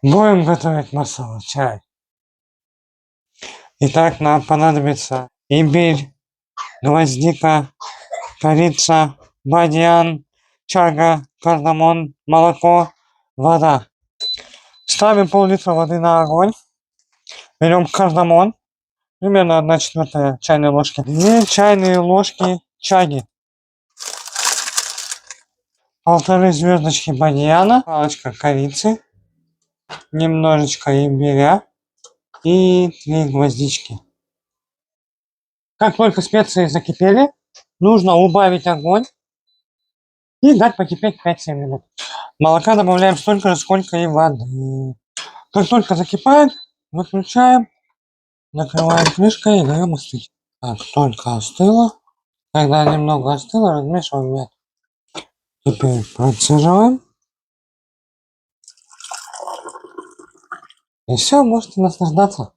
Будем готовить масала чай. Итак, нам понадобится имбирь, гвоздика, корица, бадьян, чага, кардамон, молоко, вода. Ставим пол-литра воды на огонь. Берем кардамон, примерно 1/4 чайной ложки. 2 чайные ложки чаги. 1,5 звездочки бадьяна, палочка корицы, немножечко имбиря и 3 гвоздички. Как только специи закипели, нужно убавить огонь и дать покипеть 5-7 минут. Молока добавляем столько же, сколько и воды. Как только закипает, выключаем, накрываем крышкой и даем остыть. Так, только остыло. Когда немного остыло, размешиваем мед. Теперь процеживаем. И все, можете наслаждаться.